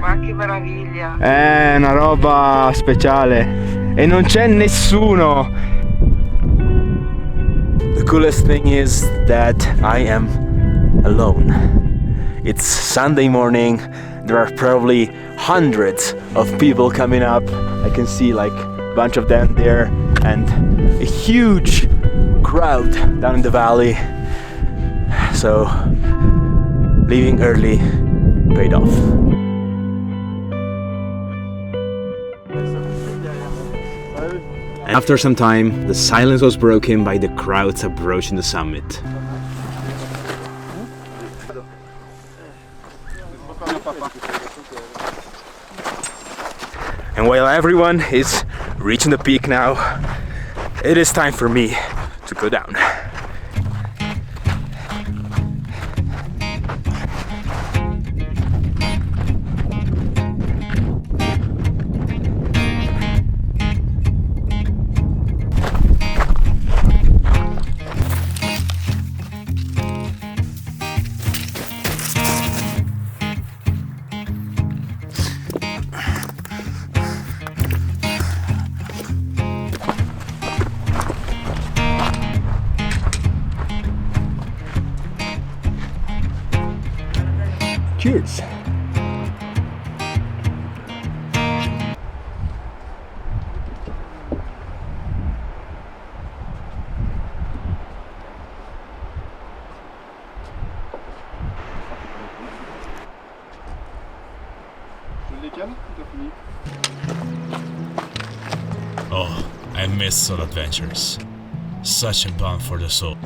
Ma che meraviglia! È una roba speciale e non c'è nessuno. The coolest thing is that I am alone. It's Sunday morning. There are probably hundreds of people coming up. I can see like a bunch of them there and a huge crowd down in the valley. So leaving early paid off. After some time, the silence was broken by the crowds approaching the summit. And while everyone is reaching the peak now, it is time for me to go down. Cheers! Oh, I miss solo adventures. Such a balm for the soul.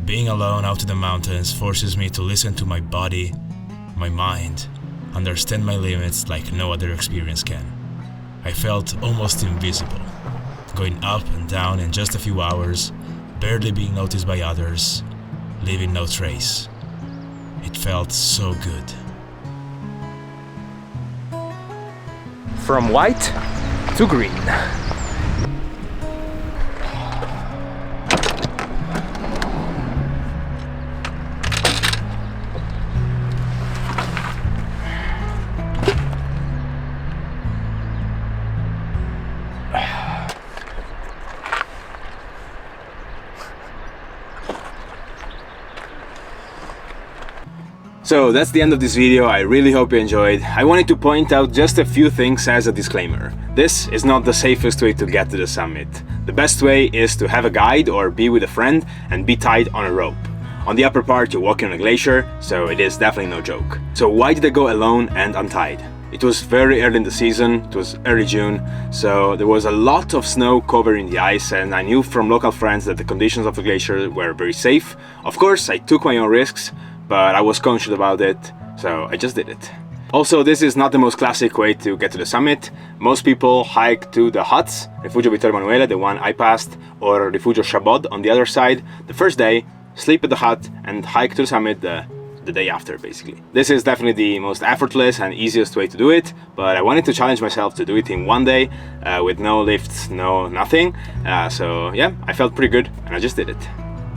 Being alone out in the mountains forces me to listen to my body, my mind, understand my limits like no other experience can. I felt almost invisible, going up and down in just a few hours, barely being noticed by others, leaving no trace. It felt so good. From white to green. So that's the end of this video. I really hope you enjoyed. I wanted to point out just a few things as a disclaimer. This is not the safest way to get to the summit. The best way is to have a guide or be with a friend and be tied on a rope. On the upper part you're walking on a glacier, so it is definitely no joke. So why did I go alone and untied? It was very early in the season, it was early June, so there was a lot of snow covering the ice, and I knew from local friends that the conditions of the glacier were very safe. Of course, I took my own risks, but I was conscious about it, so I just did it. Also, this is not the most classic way to get to the summit. Most people hike to the huts, Rifugio Vittorio Emanuele, the one I passed, or Rifugio Shimoda on the other side, the first day, sleep at the hut and hike to the summit the day after, basically. This is definitely the most effortless and easiest way to do it, but I wanted to challenge myself to do it in one day, with no lifts, no nothing. So yeah, I felt pretty good and I just did it.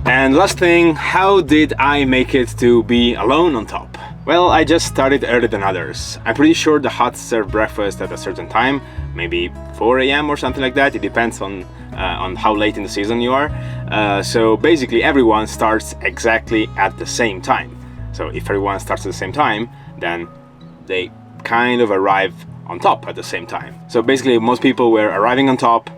And last thing, how did I make it to be alone on top? Well, I just started earlier than others. I'm pretty sure the huts serve breakfast at a certain time, maybe 4 AM or something like that. It depends on how late in the season you are. So basically everyone starts exactly at the same time. So if everyone starts at the same time, then they kind of arrive on top at the same time. So basically most people were arriving on top,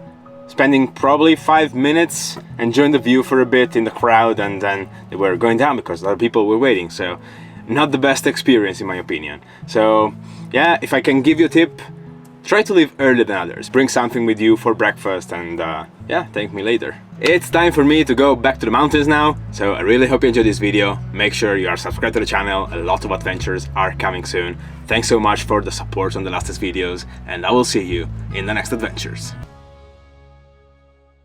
spending probably 5 minutes, enjoying the view for a bit in the crowd, and then they were going down because a lot of people were waiting. So not the best experience in my opinion. So yeah, if I can give you a tip, try to leave earlier than others. Bring something with you for breakfast and yeah, thank me later. It's time for me to go back to the mountains now, so I really hope you enjoyed this video. Make sure you are subscribed to the channel, a lot of adventures are coming soon. Thanks so much for the support on the latest videos, and I will see you in the next adventures.